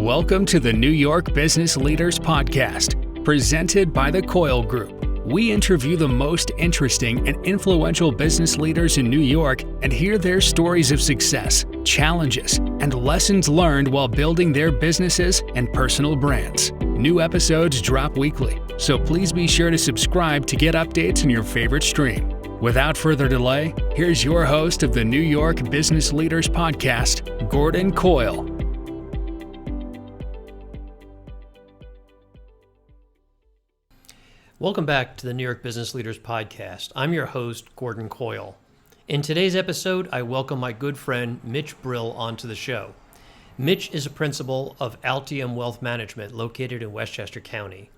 Welcome to the New York Business Leaders Podcast, presented by the Coyle Group. We interview the most interesting and influential business leaders in New York and hear their stories of success, challenges, and lessons learned while building their businesses and personal brands. New episodes drop weekly, so please be sure to subscribe to get updates in your favorite stream. Without further delay, here's your host of the New York Business Leaders Podcast, Gordon Coyle. Welcome back to the New York Business Leaders Podcast. I'm your host, Gordon Coyle. In today's episode, I welcome my good friend, Mitch Brill, onto the show. Mitch is a principal of Altium Wealth Management located in Westchester County.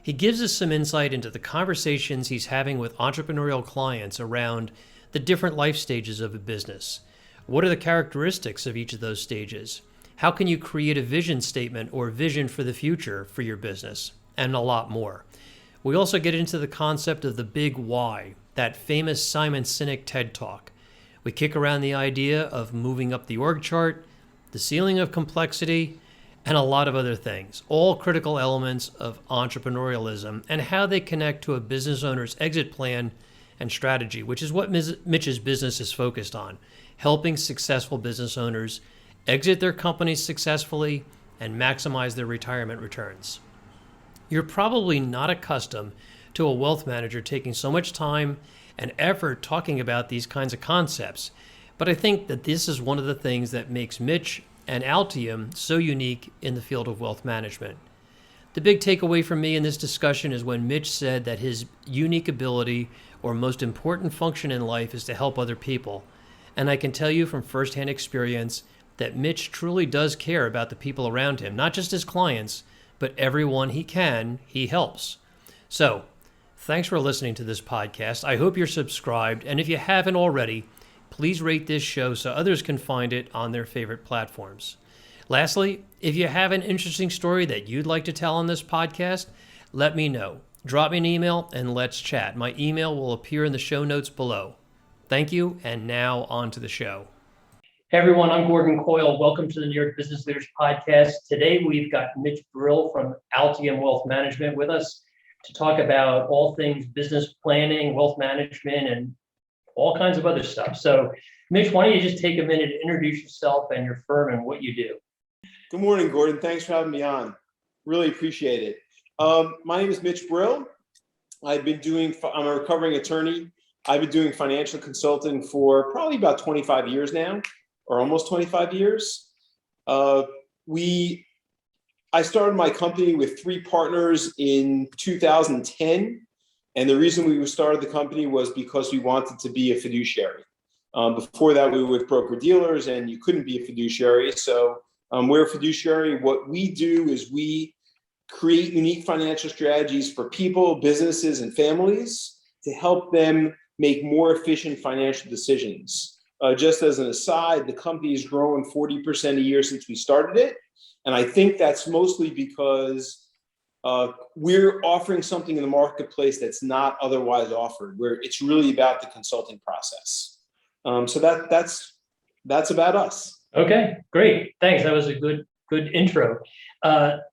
He gives us some insight into the conversations he's having with entrepreneurial clients around the different life stages of a business. What are the characteristics of each of those stages? How can you create a vision statement or vision for the future for your business? And a lot more. We also get into the concept of the big why, that famous Simon Sinek TED Talk. We kick around the idea of moving up the org chart, the ceiling of complexity, and a lot of other things, all critical elements of entrepreneurialism and how they connect to a business owner's exit plan and strategy, which is what Mitch's business is focused on, helping successful business owners exit their companies successfully and maximize their retirement returns. You're probably not accustomed to a wealth manager taking so much time and effort talking about these kinds of concepts, but I think that this is one of the things that makes Mitch and Altium so unique in the field of wealth management. The big takeaway for me in this discussion is when Mitch said that his unique ability or most important function in life is to help other people. And I can tell you from firsthand experience that Mitch truly does care about the people around him, not just his clients, but everyone he helps. So, thanks for listening to this podcast. I hope you're subscribed, and if you haven't already, please rate this show so others can find it on their favorite platforms. Lastly, if you have an interesting story that you'd like to tell on this podcast, let me know. Drop me an email and let's chat. My email will appear in the show notes below. Thank you, and now on to the show. Hey everyone, I'm Gordon Coyle. Welcome to the New York Business Leaders Podcast. Today we've got Mitch Brill from Altium Wealth Management with us to talk about all things business planning, wealth management, and all kinds of other stuff. So Mitch, why don't you just take a minute to introduce yourself and your firm and what you do? Good morning, Gordon. Thanks for having me on. Really appreciate it. My name is Mitch Brill. I'm a recovering attorney. I've been doing financial consulting for probably about 25 years now. Or almost 25 years. I started my company with three partners in 2010. And the reason we started the company was because we wanted to be a fiduciary. Before that, we were with broker dealers and you couldn't be a fiduciary. So we're a fiduciary. What we do is we create unique financial strategies for people, businesses, and families to help them make more efficient financial decisions. Just as an aside, the company has grown 40% a year since we started it. And I think that's mostly because we're offering something in the marketplace that's not otherwise offered, where it's really about the consulting process. So that's about us. Okay, great. Thanks. That was a good intro.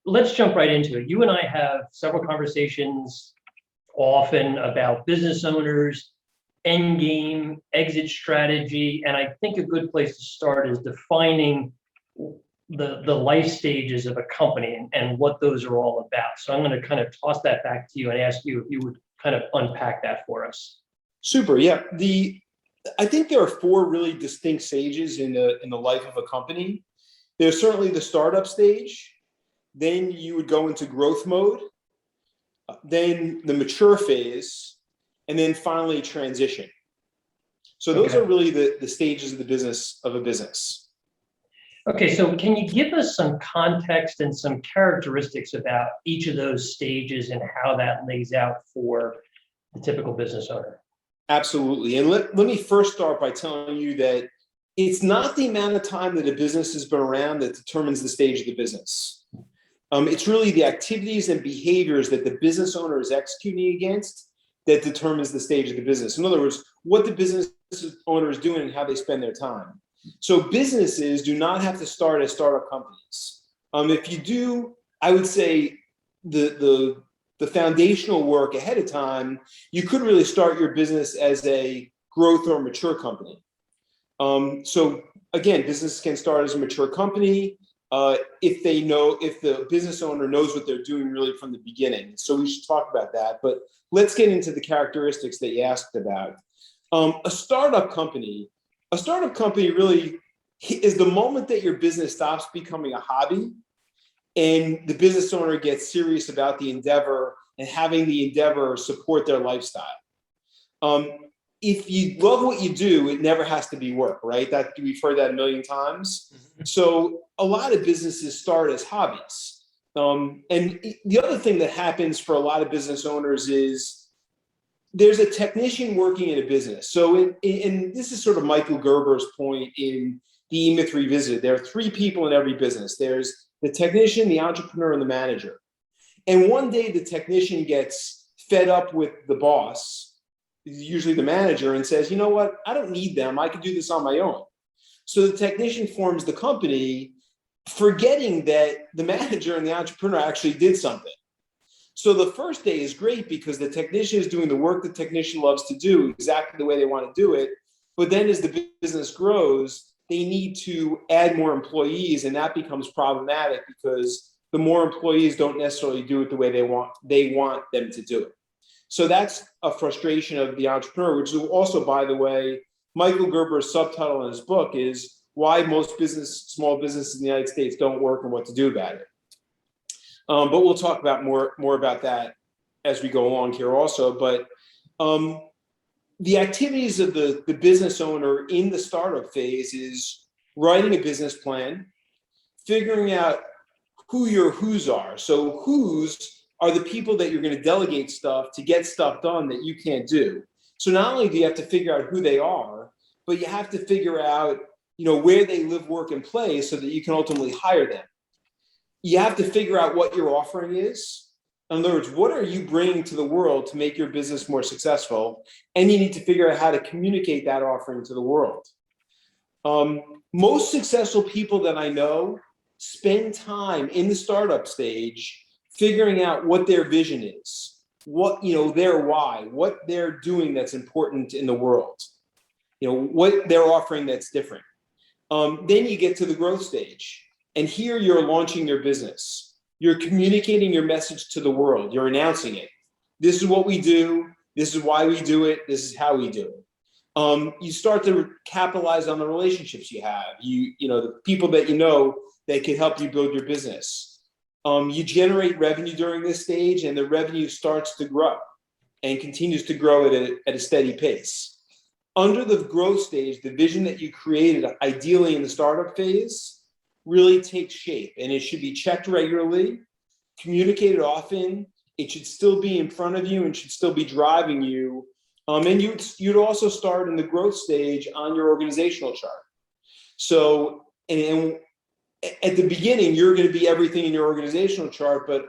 Let's jump right into it. You and I have several conversations often about business owners, end game, exit strategy, and I think a good place to start is defining the life stages of a company and what those are all about. So I'm going to kind of toss that back to you and ask you if you would kind of unpack that for us. Super. Yeah. I think there are four really distinct stages in the life of a company. There's certainly the startup stage. Then you would go into growth mode. Then the mature phase. And then finally transition. So those are really the stages of a business. Okay, so can you give us some context and some characteristics about each of those stages and how that lays out for the typical business owner? Absolutely. And let me first start by telling you that it's not the amount of time that a business has been around that determines the stage of the business. It's really the activities and behaviors that the business owner is executing against that determines the stage of the business. In other words, what the business owner is doing and how they spend their time. So businesses do not have to start as startup companies. If you do, I would say the foundational work ahead of time, you could really start your business as a growth or mature company. So again, business can start as a mature company if the business owner knows what they're doing really from the beginning. So we should talk about that. But let's get into the characteristics that you asked about. A startup company really is the moment that your business stops becoming a hobby and the business owner gets serious about the endeavor and having the endeavor support their lifestyle. If you love what you do, it never has to be work, right? We've heard that a million times. So a lot of businesses start as hobbies. And the other thing that happens for a lot of business owners is there's a technician working in a business. So and this is sort of Michael Gerber's point in the E-Myth Revisited. There are three people in every business. There's the technician, the entrepreneur, and the manager. And one day the technician gets fed up with the boss, usually the manager, and says, you know what, I don't need them. I can do this on my own. So the technician forms the company, forgetting that the manager and the entrepreneur actually did something. So the first day is great because the technician is doing the work the technician loves to do exactly the way they want to do it. But then as the business grows, they need to add more employees, and that becomes problematic because the more employees don't necessarily do it the way they want them to do it. So that's a frustration of the entrepreneur, which is also, by the way, Michael Gerber's subtitle in his book is Why Most Small Businesses in the United States Don't Work and What to Do About It. But we'll talk about more about that as we go along here also. But the activities of the business owner in the startup phase is writing a business plan, figuring out who your who's are. So who's are the people that you're going to delegate stuff to get stuff done that you can't do. So not only do you have to figure out who they are, but you have to figure out, where they live, work, and play so that you can ultimately hire them. You have to figure out what your offering is. In other words, what are you bringing to the world to make your business more successful? And you need to figure out how to communicate that offering to the world. Most successful people that I know spend time in the startup stage figuring out what their vision is, what, their why, what they're doing that's important in the world, what they're offering that's different. Then you get to the growth stage. And here you're launching your business. You're communicating your message to the world. You're announcing it. This is what we do. This is why we do it. This is how we do it. You start to capitalize on the relationships you have. The people that that can help you build your business. You generate revenue during this stage, and the revenue starts to grow and continues to grow at a steady pace. Under the growth stage, the vision that you created, ideally in the startup phase, really takes shape, and it should be checked regularly, communicated often. It should still be in front of you and should still be driving you. And you'd also start in the growth stage on your organizational chart. So, and at the beginning, you're going to be everything in your organizational chart, but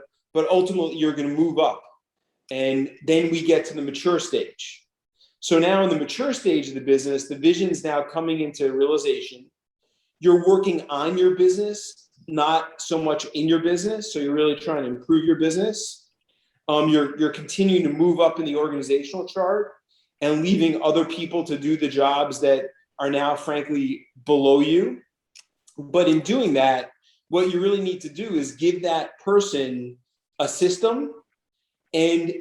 ultimately you're going to move up. And then we get to the mature stage. So now in the mature stage of the business, the vision is now coming into realization. You're working on your business, not so much in your business. So you're really trying to improve your business. You're continuing to move up in the organizational chart and leaving other people to do the jobs that are now, frankly, below you. But in doing that, what you really need to do is give that person a system and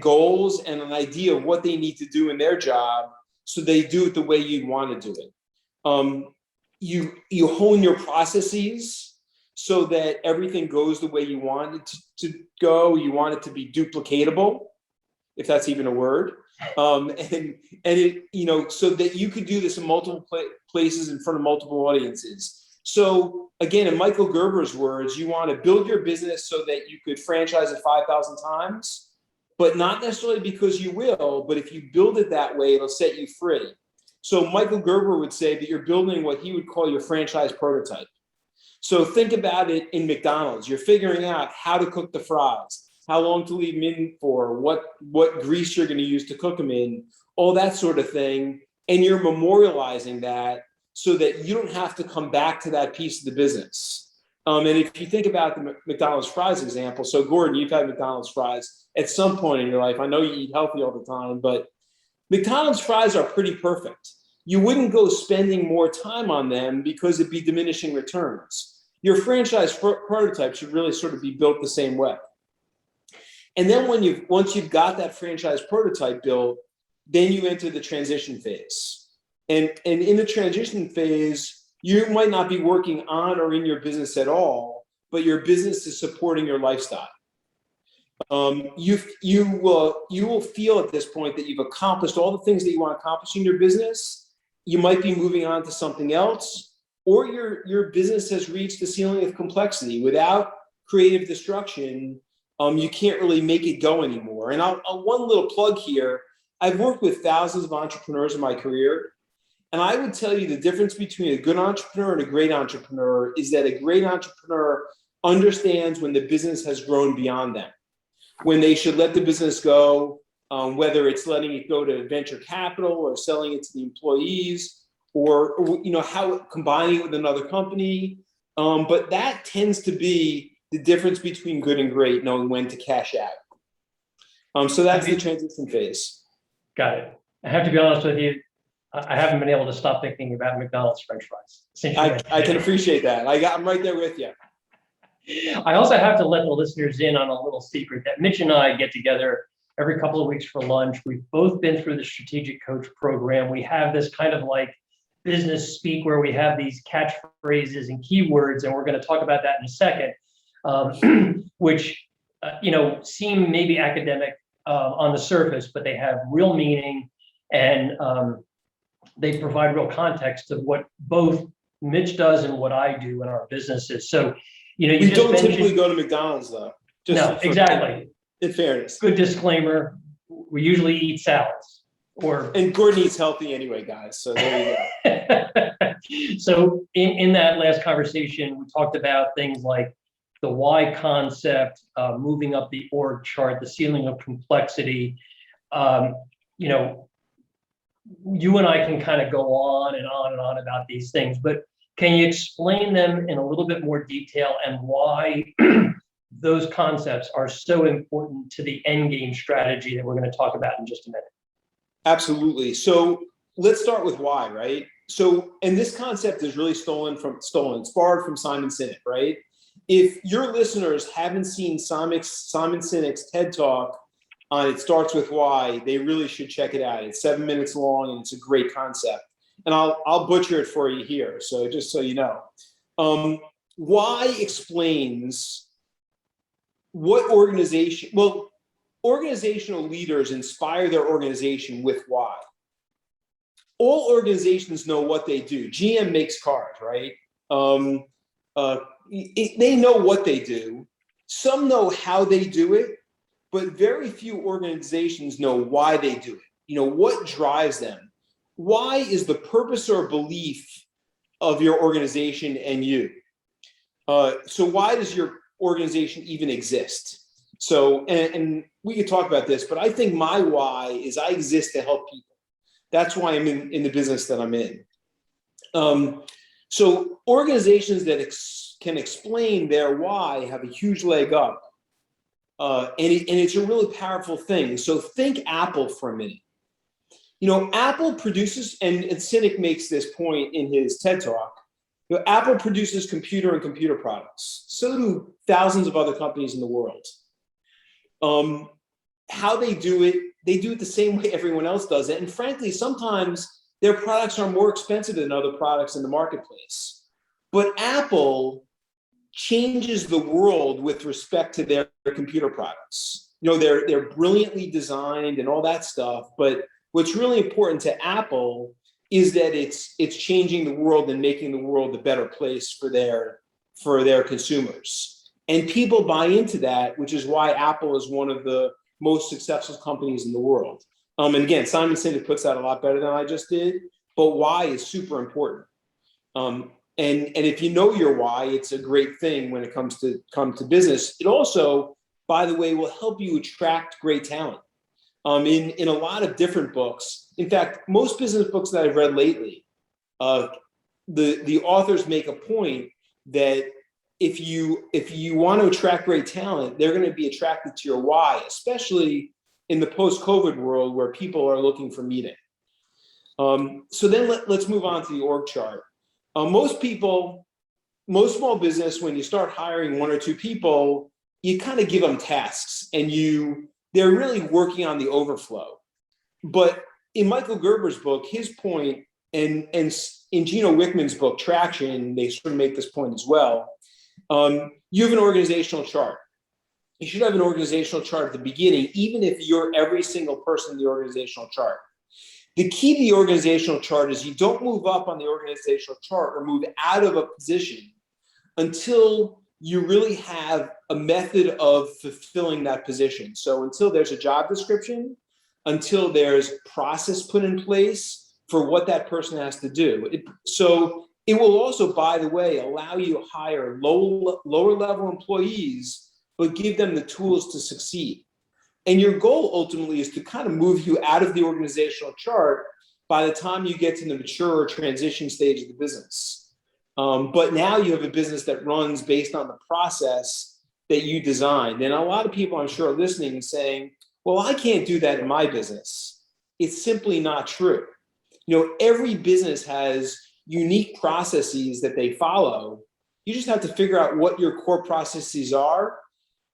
goals and an idea of what they need to do in their job so they do it the way you want to do it. You hone your processes so that everything goes the way you want it to go. You want it to be duplicatable, if that's even a word. And it, so that you could do this in multiple places in front of multiple audiences. So again, in Michael Gerber's words, you want to build your business so that you could franchise it 5,000 times, but not necessarily because you will, but if you build it that way, it'll set you free. So Michael Gerber would say that you're building what he would call your franchise prototype. So think about it in McDonald's. You're figuring out how to cook the fries, how long to leave them in for, what grease you're going to use to cook them in, all that sort of thing. And you're memorializing that so that you don't have to come back to that piece of the business. And if you think about the McDonald's fries example, so Gordon, you've had McDonald's fries at some point in your life. I know you eat healthy all the time, but McDonald's fries are pretty perfect. You wouldn't go spending more time on them because it'd be diminishing returns. Your franchise prototype should really sort of be built the same way. And then once you've got that franchise prototype built, then you enter the transition phase. And in the transition phase, you might not be working on or in your business at all, but your business is supporting your lifestyle. You will feel at this point that you've accomplished all the things that you want to accomplish in your business. You might be moving on to something else, or your business has reached the ceiling of complexity. Without creative destruction, you can't really make it go anymore. And I'll one little plug here. I've worked with thousands of entrepreneurs in my career. And I would tell you the difference between a good entrepreneur and a great entrepreneur is that a great entrepreneur understands when the business has grown beyond them, when they should let the business go, whether it's letting it go to venture capital or selling it to the employees, or how combining it with another company. But that tends to be the difference between good and great, knowing when to cash out. So that's the transition phase. Got it. I have to be honest with you. I haven't been able to stop thinking about McDonald's French fries. I can appreciate that. I'm right there with you. I also have to let the listeners in on a little secret that Mitch and I get together every couple of weeks for lunch. We've both been through the Strategic Coach program. We have this kind of like business speak where we have these catchphrases and keywords, and we're going to talk about that in a second, which seem maybe academic on the surface, but they have real meaning, and they provide real context to what both Mitch does and what I do in our businesses. So, we don't typically go to McDonald's though. No, exactly. In fairness. Good disclaimer. We usually eat salads. And Gordon eats healthy anyway, guys. So there you go. So in that last conversation, we talked about things like the why concept, moving up the org chart, the ceiling of complexity. You and I can kind of go on and on and on about these things, but can you explain them in a little bit more detail and why those concepts are so important to the end game strategy that we're going to talk about in just a minute? Absolutely. So let's start with why, right? So, and this concept is really it's borrowed from Simon Sinek, right? If your listeners haven't seen Simon Sinek's TED Talk on It Starts With Why, they really should check it out. It's 7 minutes long and it's a great concept. And I'll butcher it for you here. So just so you know, why explains what organizational leaders inspire their organization with why. All organizations know what they do. GM makes cars, right? They know what they do. Some know how they do it, but very few organizations know why they do it. What drives them? Why is the purpose or belief of your organization and you? So why does your organization even exist? So, and we could talk about this, but I think my why is I exist to help people. That's why I'm in the business that I'm in. So organizations that can explain their why have a huge leg up. And it's a really powerful thing. So think Apple for a minute. Apple produces, and Sinek makes this point in his TED Talk, Apple produces computer and computer products. So do thousands of other companies in the world. How they do it the same way everyone else does it. And frankly, sometimes their products are more expensive than other products in the marketplace. But Apple changes the world with respect to their computer products. They're brilliantly designed and all that stuff, but what's really important to Apple is that it's changing the world and making the world a better place for their consumers. And people buy into that, which is why Apple is one of the most successful companies in the world. And again, Simon Sinek puts that a lot better than I just did, but why is super important. And if you know your why, it's a great thing when it comes to business. It also, by the way, will help you attract great talent. In a lot of different books, in fact, most business books that I've read lately, the authors make a point that if you want to attract great talent, they're going to be attracted to your why, especially in the post-COVID world where people are looking for meaning. So then let's move on to the org chart. Most small business, when you start hiring one or two people, you kind of give them tasks and they're really working on the overflow. But in Michael Gerber's book, his point, and in Gino Wickman's book, Traction, they sort of make this point as well. You have an organizational chart. You should have an organizational chart at the beginning, even if you're every single person in the organizational chart. The key to the organizational chart is you don't move up on the organizational chart or move out of a position until you really have a method of fulfilling that position. So until there's a job description, until there's process put in place for what that person has to do. So it will also, by the way, allow you to hire lower level employees, but give them the tools to succeed. And your goal ultimately is to kind of move you out of the organizational chart by the time you get to the mature or transition stage of the business. But now you have a business that runs based on the process that you designed. And a lot of people, I'm sure, are listening and saying, well, I can't do that in my business. It's simply not true. Every business has unique processes that they follow. You just have to figure out what your core processes are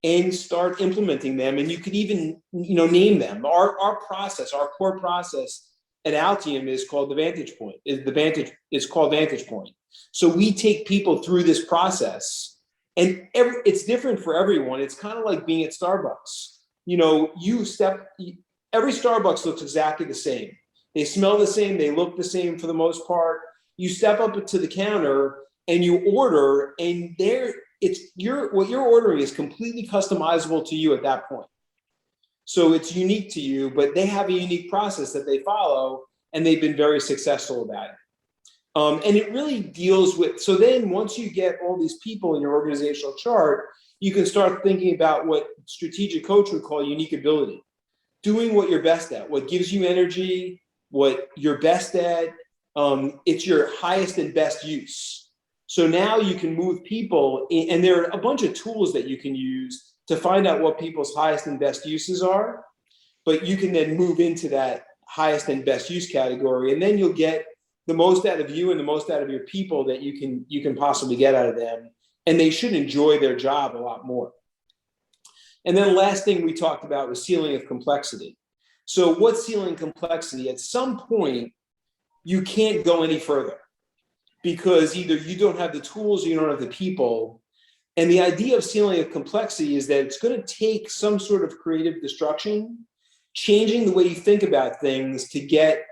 and start implementing them. And you could even, name them. Our core process at Altium is called the Vantage Point. It's called Vantage Point. So we take people through this process, and it's different for everyone. It's kind of like being at Starbucks. Every Starbucks looks exactly the same. They smell the same. They look the same for the most part. You step up to the counter and you order, and what you're ordering is completely customizable to you at that point. So it's unique to you, but they have a unique process that they follow, and they've been very successful about it. And it really deals with, so then once you get all these people in your organizational chart, you can start thinking about what strategic coach would call unique ability. Doing what you're best at, what gives you energy, what you're best at. It's your highest and best use. So now you can move people, and there are a bunch of tools that you can use to find out what people's highest and best uses are, but you can then move into that highest and best use category, and then you'll get the most out of you and the most out of your people that you can possibly get out of them, and they should enjoy their job a lot more. And then the last thing we talked about was ceiling of complexity. So what's ceiling complexity? At some point, you can't go any further because either you don't have the tools or you don't have the people. And the idea of ceiling of complexity is that it's going to take some sort of creative destruction, changing the way you think about things to get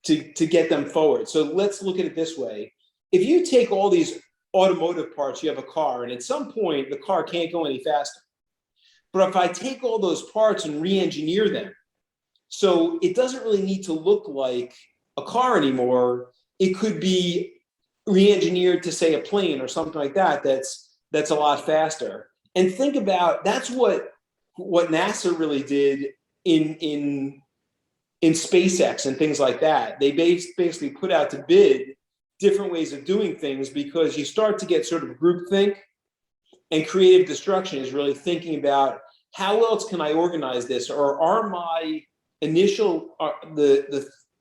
them forward. So let's look at it this way. If you take all these automotive parts, you have a car, and at some point the car can't go any faster. But if I take all those parts and re-engineer them, so it doesn't really need to look like a car anymore, it could be re-engineered to, say, a plane or something like that that's a lot faster. And think about, that's what NASA really did in SpaceX and things like that. They basically put out to bid different ways of doing things, because you start to get sort of groupthink, and creative destruction is really thinking about how else can I organize this, or are my initial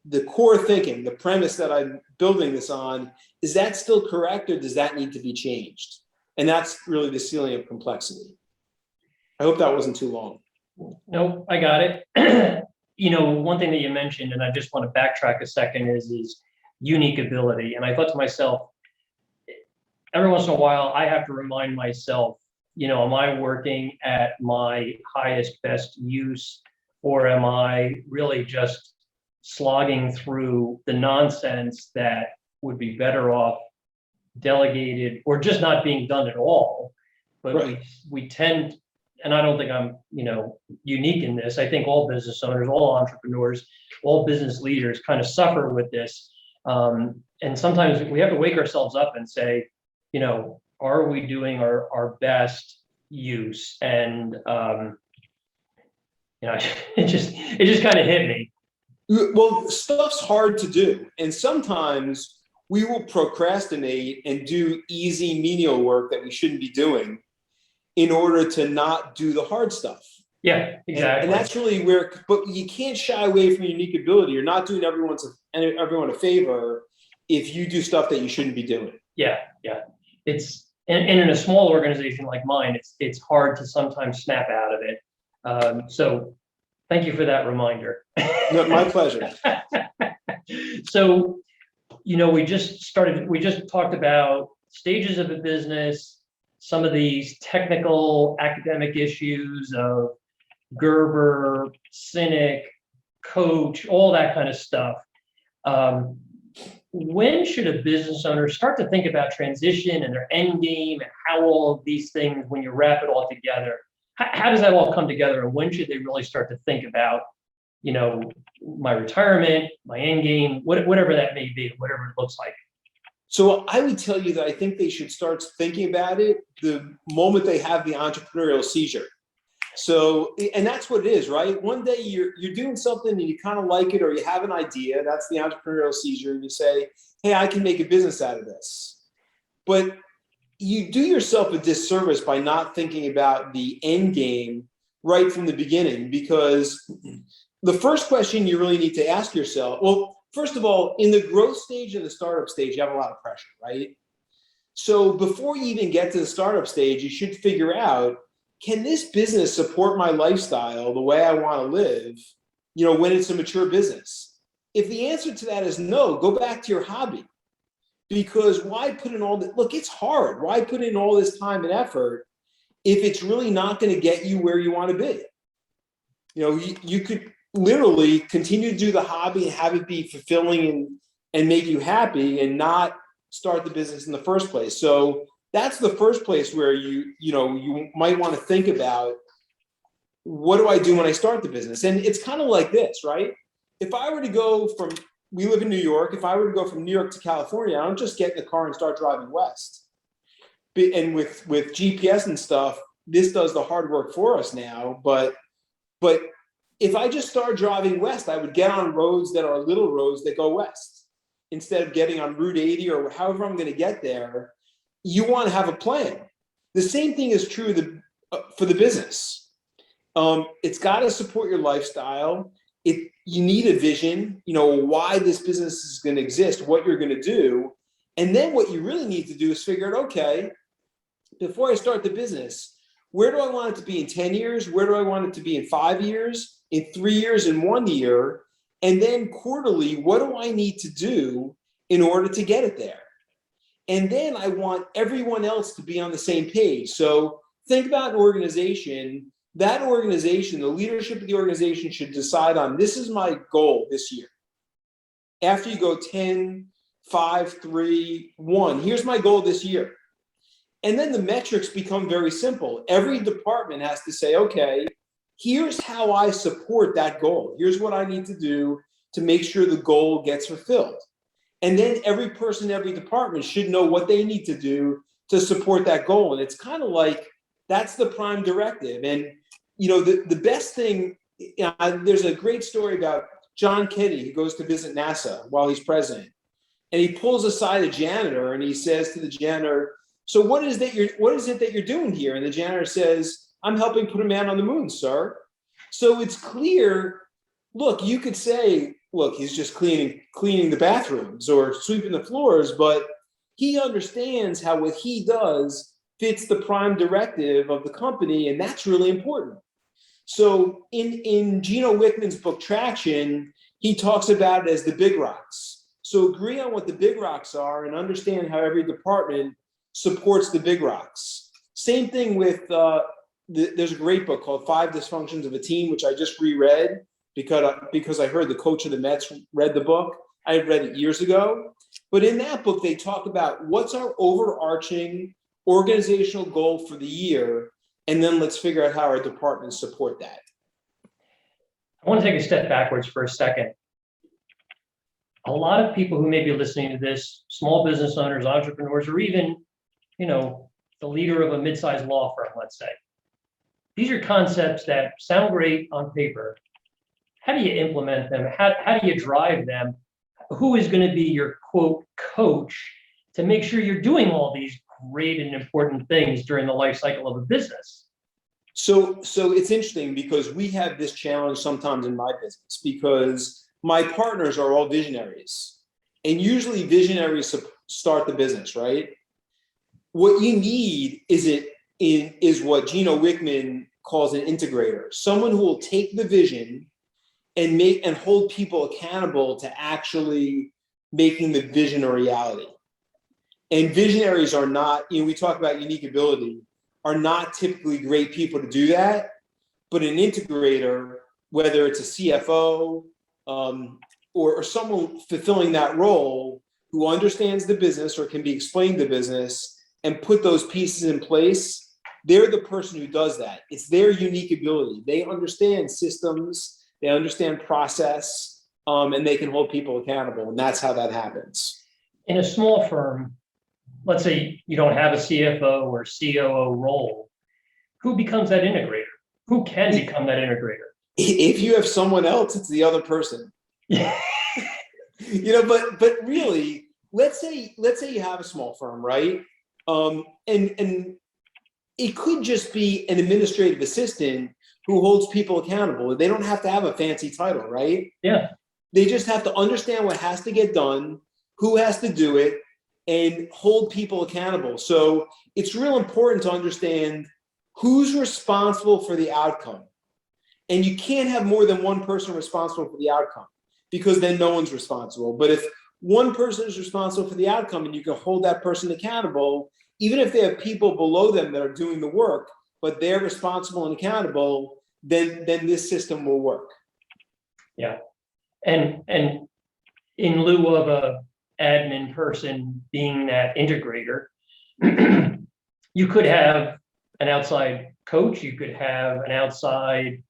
the core thinking, the premise that I'm building this on, is that still correct, or does that need to be changed? And that's really the ceiling of complexity. I hope that wasn't too long. Nope, I got it. One thing that you mentioned, and I just want to backtrack a second, is unique ability. And I thought to myself, every once in a while, I have to remind myself, am I working at my highest, best use, or am I really just slogging through the nonsense that would be better off delegated or just not being done at all? But right. we tend, and I don't think I'm, unique in this. I think all business owners, all entrepreneurs, all business leaders kind of suffer with this. And sometimes we have to wake ourselves up and say, are we doing our best use? And it just kind of hit me. Well, stuff's hard to do, and sometimes we will procrastinate and do easy menial work that we shouldn't be doing in order to not do the hard stuff. Yeah, exactly. And that's really where, but you can't shy away from your unique ability. You're not doing everyone a favor if you do stuff that you shouldn't be doing. Yeah. It's and in a small organization like mine, it's hard to sometimes snap out of it. So thank you for that reminder. No, my pleasure. So, we just talked about stages of a business, some of these technical academic issues of Gerber, Cynic, Coach, all that kind of stuff. When should a business owner start to think about transition and their end game and how all of these things, when you wrap it all together, how does that all come together? And when should they really start to think about, my retirement, my end game, whatever that may be, whatever it looks like? So I would tell you that I think they should start thinking about it the moment they have the entrepreneurial seizure. So, and that's what it is, right? One day you're doing something and you kind of like it, or you have an idea, that's the entrepreneurial seizure, and you say, hey, I can make a business out of this. But you do yourself a disservice by not thinking about the end game right from the beginning, because the first question you really need to ask yourself, well, first of all, in the growth stage and the startup stage, you have a lot of pressure, right? So before you even get to the startup stage, you should figure out, can this business support my lifestyle the way I want to live, when it's a mature business? If the answer to that is no, go back to your hobby. Because why put in all that? Look, it's hard. Why put in all this time and effort if it's really not going to get you where you want to be? You could literally continue to do the hobby and have it be fulfilling and make you happy, and not start the business in the first place. So that's the first place where you might want to think about, what do I do when I start the business? And it's kind of like this, right? If I were to go we live in New York, if I were to go from New York to California, I don't just get in the car and start driving west. And with GPS and stuff, this does the hard work for us now. But if I just start driving west, I would get on roads that are little roads that go west, instead of getting on Route 80 or however I'm going to get there. You want to have a plan. The same thing is true for the business. It's got to support your lifestyle. You need a vision, why this business is going to exist, what you're going to do. And then what you really need to do is figure out, okay, before I start the business, where do I want it to be in 10 years? Where do I want it to be in 5 years, in 3 years, in 1 year? And then quarterly, what do I need to do in order to get it there? And then I want everyone else to be on the same page. So think about an organization. That organization, the leadership of the organization should decide on, this is my goal this year. After you go 10, 5, 3, 1, here's my goal this year. And then the metrics become very simple. Every department has to say, okay, here's how I support that goal. Here's what I need to do to make sure the goal gets fulfilled. And then every person, every department should know what they need to do to support that goal. And it's kind of like, that's the prime directive. And, the best thing, there's a great story about John Kennedy, who goes to visit NASA while he's president. And he pulls aside a janitor and he says to the janitor, so what is it that you're doing here? And the janitor says, I'm helping put a man on the moon, sir. So it's clear, look, you could say, look, he's just cleaning the bathrooms or sweeping the floors, but he understands how what he does fits the prime directive of the company, and that's really important. So in Gino Wickman's book, Traction, he talks about it as the big rocks. So agree on what the big rocks are and understand how every department supports the big rocks. Same thing with, there's a great book called 5 Dysfunctions of a Team, which I just reread because I heard the coach of the Mets read the book. I had read it years ago. But in that book, they talk about what's our overarching organizational goal for the year, and then let's figure out how our departments support that. I want to take a step backwards for a second. A lot of people who may be listening to this, small business owners, entrepreneurs, or even, the leader of a mid-sized law firm, let's say. These are concepts that sound great on paper. How do you implement them? How do you drive them? who is going to be your quote coach to make sure you're doing all these great and important things during the life cycle of a business? So it's interesting because we have this challenge sometimes in my business because my partners are all visionaries, and usually visionaries start the business, right? What you need is what Gino Wickman calls an integrator, someone who will take the vision and hold people accountable to actually making the vision a reality. And visionaries are not, we talk about unique ability, are not typically great people to do that, but an integrator, whether it's a CFO or someone fulfilling that role who understands the business or can be explained the business and put those pieces in place, they're the person who does that. It's their unique ability. They understand systems, they understand process, and they can hold people accountable, and that's how that happens. In a small firm, let's say you don't have a CFO or COO role, who becomes that integrator? Who can become that integrator? If you have someone else, it's the other person. But really, let's say you have a small firm, right? And it could just be an administrative assistant who holds people accountable. They don't have to have a fancy title, right? Yeah. They just have to understand what has to get done, who has to do it, and hold people accountable. So it's real important to understand who's responsible for the outcome. And you can't have more than one person responsible for the outcome because then no one's responsible. But if one person is responsible for the outcome and you can hold that person accountable, even if they have people below them that are doing the work, but they're responsible and accountable, then this system will work. Yeah. And in lieu of a admin person being that integrator, you could have an outside coach, you could have an outside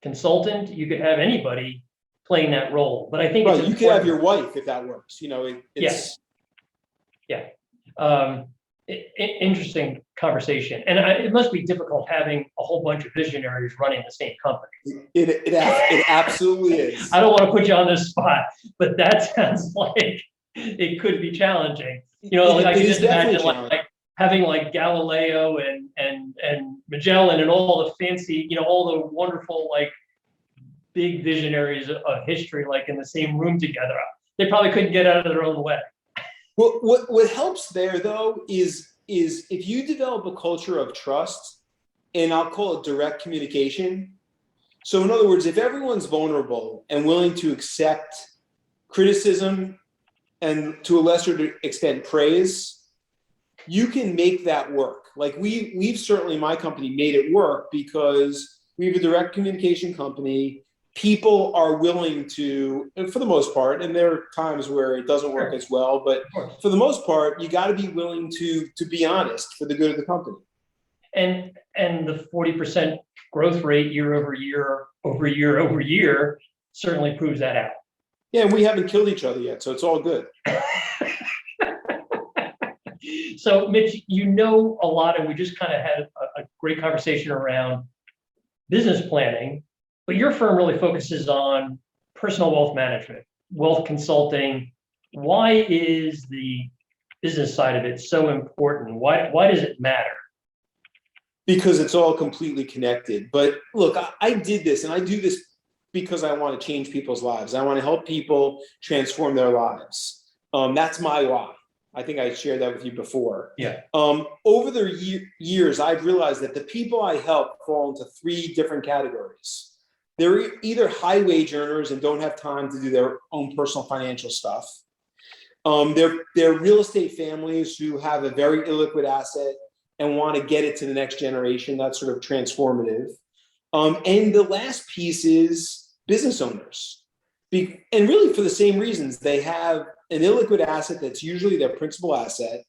consultant, you could have anybody playing that role. But I think you could have your wife if that works. Interesting conversation, and it must be difficult having a whole bunch of visionaries running the same company. It absolutely is. I don't want to put you on this spot, but that sounds like it could be challenging. I can just imagine like having like Galileo and Magellan and all the fancy, all the wonderful like big visionaries of history like in the same room together. They probably couldn't get out of their own way. Well, what helps there though is if you develop a culture of trust, and I'll call it direct communication. So in other words, if everyone's vulnerable and willing to accept criticism and to a lesser extent praise, you can make that work. Like we've certainly, my company, made it work because we have a direct communication company. People are willing to, and for the most part, and there are times where it doesn't work as well, but for the most part, you got to be willing to be honest for the good of the company. And the 40% growth rate year over year certainly proves that out. Yeah, and we haven't killed each other yet, so it's all good. So, Mitch, a lot, and we just kind of had a great conversation around business planning. But your firm really focuses on personal wealth management, wealth consulting. Why is the business side of it so important? Why does it matter? Because it's all completely connected. But look, I did this, and I do this because I want to change people's lives. I want to help people transform their lives. That's my why. I think I shared that with you before. Yeah. Over the years, I've realized that the people I help fall into three different categories. They're either high wage earners and don't have time to do their own personal financial stuff. They're real estate families who have a very illiquid asset and want to get it to the next generation. That's sort of transformative. And the last piece is business owners. And really for the same reasons, they have an illiquid asset that's usually their principal asset,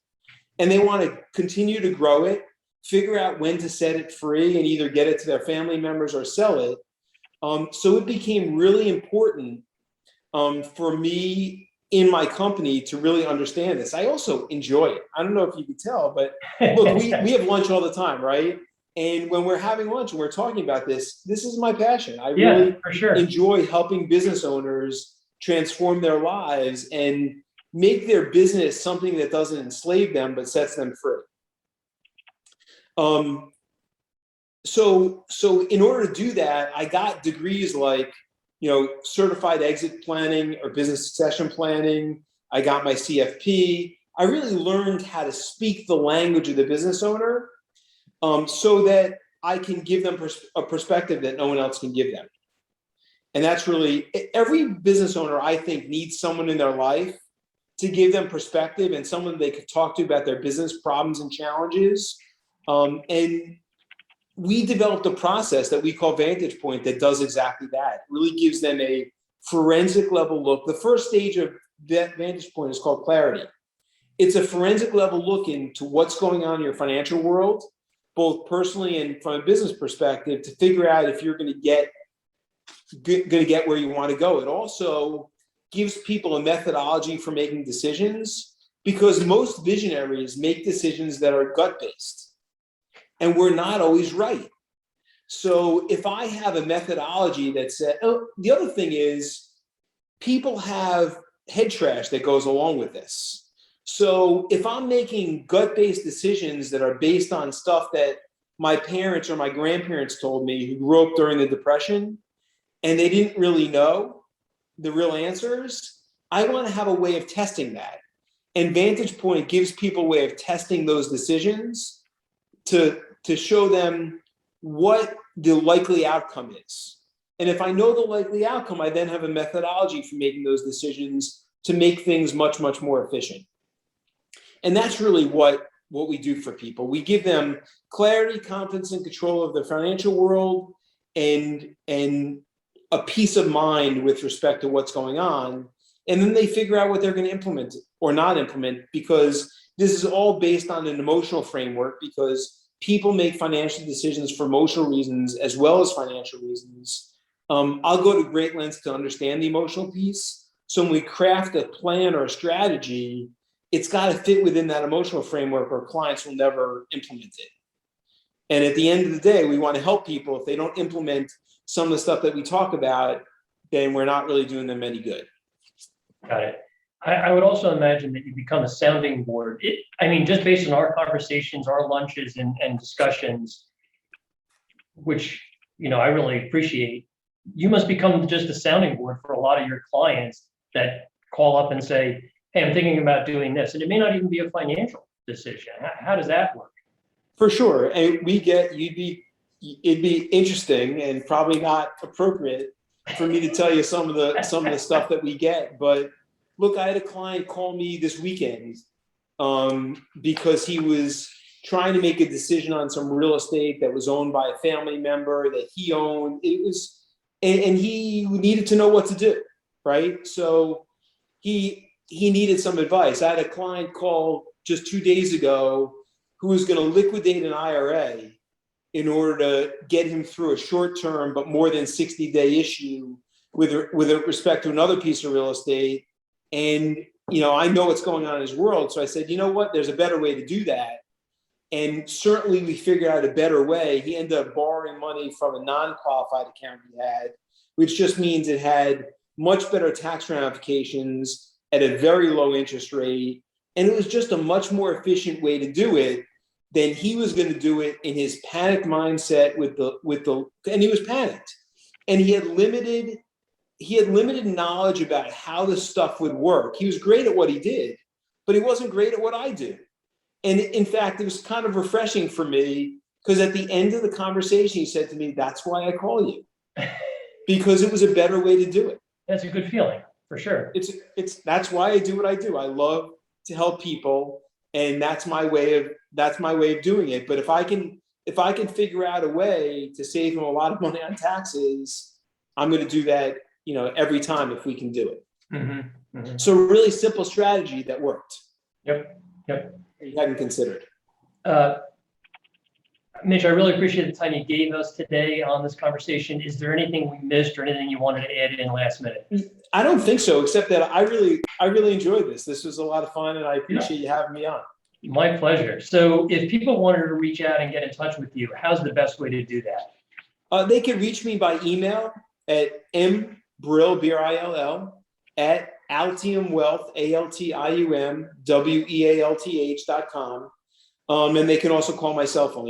and they want to continue to grow it, figure out when to set it free and either get it to their family members or sell it. So it became really important for me in my company to really understand this. I also enjoy it. I don't know if you can tell, but look, we have lunch all the time, right? And when we're having lunch and we're talking about this is my passion. I really for sure enjoy helping business owners transform their lives and make their business something that doesn't enslave them, but sets them free. So in order to do that, I got degrees like, certified exit planning or business succession planning. I got my CFP. I really learned how to speak the language of the business owner, so that I can give them a perspective that no one else can give them. And that's really, every business owner, I think, needs someone in their life to give them perspective and someone they could talk to about their business problems and challenges. And we developed a process that we call Vantage Point that does exactly that. It really gives them a forensic level look. The first stage of that Vantage Point is called clarity. It's a forensic level look into what's going on in your financial world, both personally and from a business perspective, to figure out if you're going to get where you want to go. It also gives people a methodology for making decisions, because most visionaries make decisions that are gut-based, and we're not always right. So if I have a methodology that said, the other thing is people have head trash that goes along with this. So if I'm making gut-based decisions that are based on stuff that my parents or my grandparents told me who grew up during the Depression, and they didn't really know the real answers, I want to have a way of testing that. And Vantage Point gives people a way of testing those decisions to show them what the likely outcome is. And if I know the likely outcome, I then have a methodology for making those decisions to make things much, much more efficient. And that's really what we do for people. We give them clarity, confidence, and control of their financial world, and a peace of mind with respect to what's going on. And then they figure out what they're going to implement or not implement, because this is all based on an emotional framework, because people make financial decisions for emotional reasons as well as financial reasons. I'll go to great lengths to understand the emotional piece. So when we craft a plan or a strategy, it's got to fit within that emotional framework, or clients will never implement it. And at the end of the day, we want to help people. If they don't implement some of the stuff that we talk about, then we're not really doing them any good. Got it. I would also imagine that you become a sounding board. Just based on our conversations, our lunches and discussions, which, I really appreciate, you must become just a sounding board for a lot of your clients that call up and say, hey, I'm thinking about doing this. And it may not even be a financial decision. How does that work? For sure. And it'd be interesting and probably not appropriate for me to tell you some of the stuff that we get. But look, I had a client call me this weekend because he was trying to make a decision on some real estate that was owned by a family member that he owned. And he needed to know what to do, right? So he needed some advice. I had a client call just 2 days ago who was going to liquidate an IRA in order to get him through a short-term but more than 60-day issue with respect to another piece of real estate. And, I know what's going on in his world. So I said, you know what, there's a better way to do that. And certainly we figured out a better way. He ended up borrowing money from a non-qualified account he had, which just means it had much better tax ramifications at a very low interest rate. And it was just a much more efficient way to do it than he was going to do it in his panicked mindset and he was panicked. And he had limited knowledge about how this stuff would work. He was great at what he did, but he wasn't great at what I do. And in fact, it was kind of refreshing for me, because at the end of the conversation, he said to me, that's why I call you, because it was a better way to do it. That's a good feeling, for sure. That's why I do what I do. I love to help people, and that's my way of doing it. But if I can figure out a way to save them a lot of money on taxes, I'm going to do that, every time if we can do it. Mm-hmm. Mm-hmm. So a really simple strategy that worked. Yep. You hadn't considered. Mitch, I really appreciate the time you gave us today on this conversation. Is there anything we missed or anything you wanted to add in last minute? I don't think so, except that I really enjoyed this. This was a lot of fun, and I appreciate you having me on. My pleasure. So if people wanted to reach out and get in touch with you, how's the best way to do that? They can reach me by email at mbrill, Brill, at Altium Wealth, AltiumWealth.com. And they can also call my cell phone,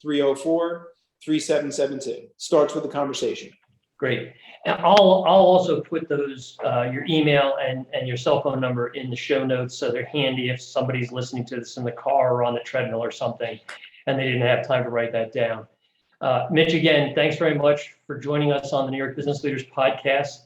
845-304-3772. Starts with a conversation. Great. And I'll also put those, your email and your cell phone number in the show notes so they're handy if somebody's listening to this in the car or on the treadmill or something and they didn't have time to write that down. Mitch, again, thanks very much for joining us on the New York Business Leaders Podcast.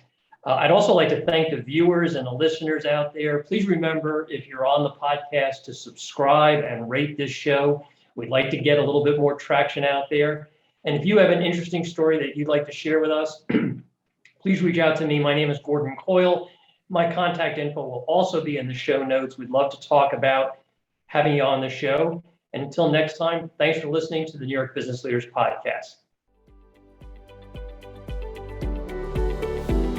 I'd also like to thank the viewers and the listeners out there. Please remember, if you're on the podcast, to subscribe and rate this show. We'd like to get a little bit more traction out there. And if you have an interesting story that you'd like to share with us, please reach out to me. My name is Gordon Coyle. My contact info will also be in the show notes. We'd love to talk about having you on the show. And until next time, thanks for listening to the New York Business Leaders Podcast.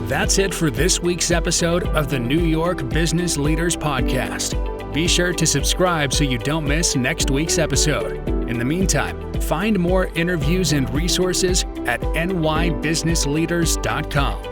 That's it for this week's episode of the New York Business Leaders Podcast. Be sure to subscribe so you don't miss next week's episode. In the meantime, find more interviews and resources at nybusinessleaders.com.